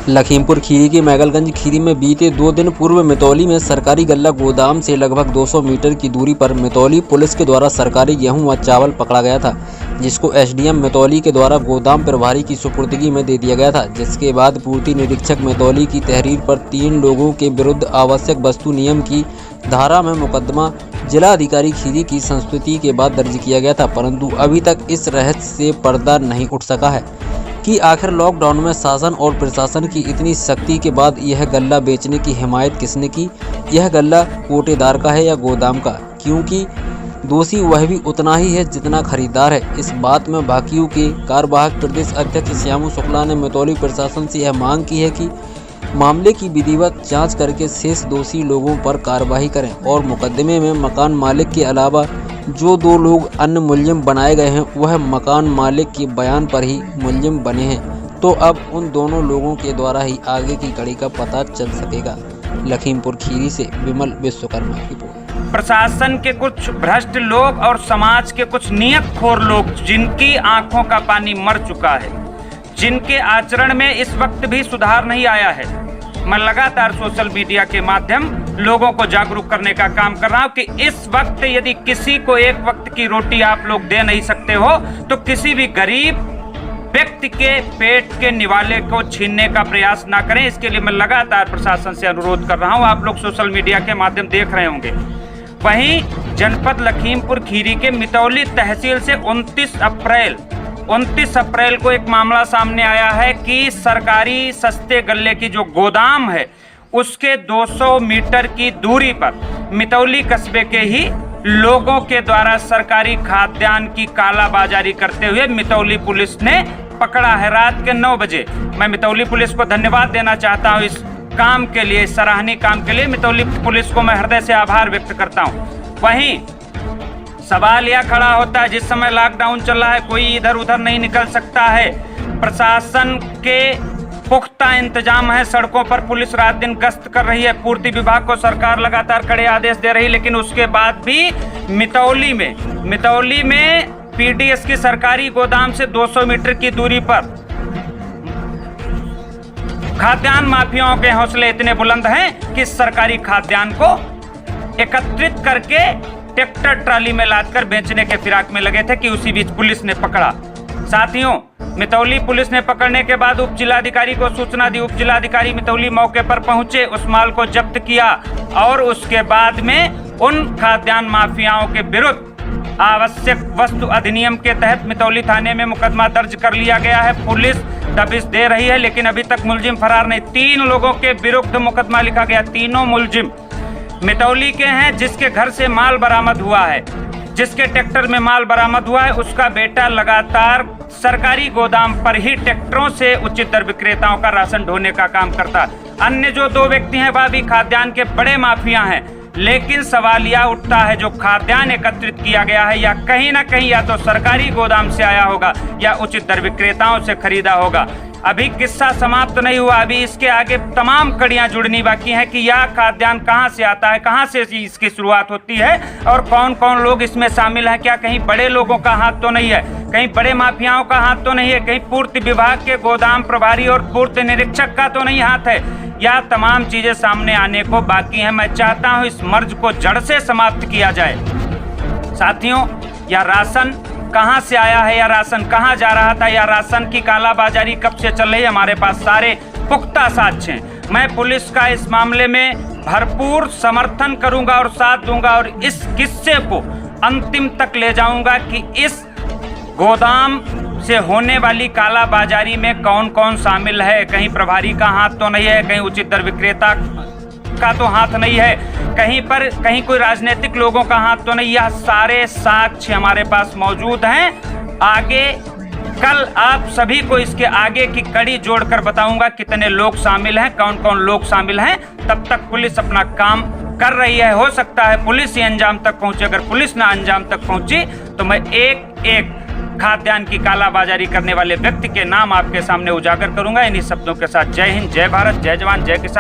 लखीमपुर खीरी के मैगलगंज खीरी में बीते 2 दिन पूर्व मितौली में सरकारी गल्ला गोदाम से लगभग 200 मीटर की दूरी पर मितौली पुलिस के द्वारा सरकारी गेहूं व चावल पकड़ा गया था, जिसको एसडीएम मितौली के द्वारा गोदाम प्रभारी की सुपुर्दगी में दे दिया गया था। जिसके बाद पूर्ति निरीक्षक मितौली की तहरीर पर 3 लोगों के विरुद्ध आवश्यक वस्तु नियम की धारा में मुकदमा जिला अधिकारी खीरी की संस्तुति के बाद दर्ज किया गया था, परंतु अभी तक इस रहस्य से पर्दा नहीं उठ सका है कि आखिर लॉकडाउन में शासन और प्रशासन की इतनी सख्ती के बाद यह गल्ला बेचने की हिमायत किसने की। यह गल्ला कोटेदार का है या गोदाम का, क्योंकि दोषी वह भी उतना ही है जितना खरीदार है। इस बात में भाकियू के कार्यवाहक प्रदेश अध्यक्ष श्यामू शुक्ला ने मितौली प्रशासन से यह मांग की है कि मामले की विधिवत जांच करके शेष दोषी लोगों पर कार्रवाई करें और मुकदमे में मकान मालिक के अलावा जो 2 लोग अन्य मुलजिम बनाए गए हैं वह मकान मालिक के बयान पर ही मुलजिम बने हैं, तो अब उन दोनों लोगों के द्वारा ही आगे की कड़ी का पता चल सकेगा। लखीमपुर खीरी से विमल विश्वकर्मा की रिपोर्ट। प्रशासन के कुछ भ्रष्ट लोग और समाज के कुछ नियतखोर लोग जिनकी आंखों का पानी मर चुका है, जिनके आचरण में इस वक्त भी सुधार नहीं आया है। मैं लगातार सोशल मीडिया के माध्यम लोगों को जागरूक करने का काम कर रहा हूं कि इस वक्त यदि किसी को एक वक्त की रोटी आप लोग दे नहीं सकते हो तो किसी भी गरीब व्यक्ति के पेट के निवाले को छीनने का प्रयास ना करें। इसके लिए मैं लगातार प्रशासन से अनुरोध कर रहा हूं। आप लोग सोशल मीडिया के माध्यम देख रहे होंगे। वहीं जनपद लखीमपुर खीरी के मितौली तहसील से 29 अप्रैल को एक मामला सामने आया है कि सरकारी सस्ते गल्ले की जो गोदाम है उसके 200 मीटर की दूरी पर मितौली कस्बे के ही लोगों के द्वारा सरकारी खाद्यान्न की कालाबाजारी करते हुए मितौली पुलिस ने पकड़ा है। रात के 9 बजे मैं मितौली पुलिस को धन्यवाद देना चाहता हूं इस काम के लिए, सराहनीय काम के लिए। मितौली पुलिस को मैं हृदय से आभार व्यक्त करता हूं। वहीं सवाल यह खड़ा होता है, जिस समय लॉकडाउन चल रहा है कोई इधर उधर नहीं निकल सकता है, प्रशासन के पुख्ता इंतजाम है, सड़कों पर पुलिस रात दिन गश्त कर रही है, पूर्ति विभाग को सरकार लगातार कड़े आदेश दे रही है, लेकिन उसके बाद भी मितौली में पीडीएस की सरकारी गोदाम से 200 मीटर की दूरी पर खाद्यान्न माफियाओं के हौसले इतने बुलंद हैं कि सरकारी खाद्यान्न को एकत्रित करके ट्रैक्टर ट्राली में लादकर बेचने के फिराक में लगे थे कि उसी बीच पुलिस ने पकड़ा। साथियों, मितौली पुलिस ने पकड़ने के बाद उप जिलाधिकारी को सूचना दी। उप जिलाधिकारी मितौली मौके पर पहुंचे, उस माल को जब्त किया और उसके बाद में उन खाद्यान्न माफियाओं के विरुद्ध आवश्यक वस्तु अधिनियम के तहत मितौली थाने में मुकदमा दर्ज कर लिया गया है। पुलिस दबिश दे रही है, लेकिन अभी तक मुलजिम फरार नहीं। 3 लोगों के विरुद्ध मुकदमा लिखा गया। तीनों मुलजिम मितौली के हैं। जिसके घर से माल बरामद हुआ है, जिसके ट्रैक्टर में माल बरामद हुआ है, उसका बेटा लगातार सरकारी गोदाम पर ही ट्रैक्टरों से उचित दर विक्रेताओं का राशन ढोने का काम करता है। अन्य जो 2 व्यक्ति हैं वह भी खाद्यान्न के बड़े माफिया हैं, लेकिन सवाल यह उठता है जो खाद्यान्न एकत्रित किया गया है या कहीं ना कहीं या तो सरकारी गोदाम से आया होगा या उचित दर विक्रेताओं से खरीदा होगा। अभी किस्सा समाप्त तो नहीं हुआ, अभी इसके आगे तमाम कड़ियां जुड़नी बाकी हैं कि यह खाद्यान्न कहां से आता है, कहां से इसकी शुरुआत होती है और कौन कौन लोग इसमें शामिल हैं। क्या कहीं बड़े लोगों का हाथ तो नहीं है, कहीं बड़े माफियाओं का हाथ तो नहीं है, कहीं पूर्ति विभाग के गोदाम प्रभारी और पूर्ति निरीक्षक का तो नहीं हाथ है। यह तमाम चीजें सामने आने को बाकी हैं। मैं चाहता हूं इस मर्ज को जड़ से समाप्त किया जाए। साथियों, यह राशन कहां से आया है, या राशन कहां जा रहा था, या राशन की कालाबाजारी कब से चल रही है, हमारे पास सारे पुख्ता साक्ष्य हैं। मैं पुलिस का इस मामले में भरपूर समर्थन करूंगा और साथ दूंगा और इस किस्से को अंतिम तक ले जाऊंगा कि इस गोदाम से होने वाली कालाबाजारी में कौन कौन शामिल है। कहीं प्रभारी का हाथ तो नहीं है, कहीं उचित दर विक्रेता का तो हाथ नहीं है, कहीं कोई राजनीतिक लोगों का हाथ तो नहीं। यह सारे साक्ष्य हमारे पास मौजूद हैं। आगे कल आप सभी को इसके आगे की कड़ी जोड़कर बताऊंगा कितने लोग शामिल हैं, कौन कौन लोग शामिल हैं। तब तक पुलिस अपना काम कर रही है। हो सकता है पुलिस ही अंजाम तक पहुंचे। अगर पुलिस ना अंजाम तक पहुंची तो मैं एक एक खाद्यान्न की कालाबाजारी करने वाले व्यक्ति के नाम आपके सामने उजागर करूंगा। इन्हीं शब्दों के साथ जय हिंद, जय भारत, जय जवान, जय किसान।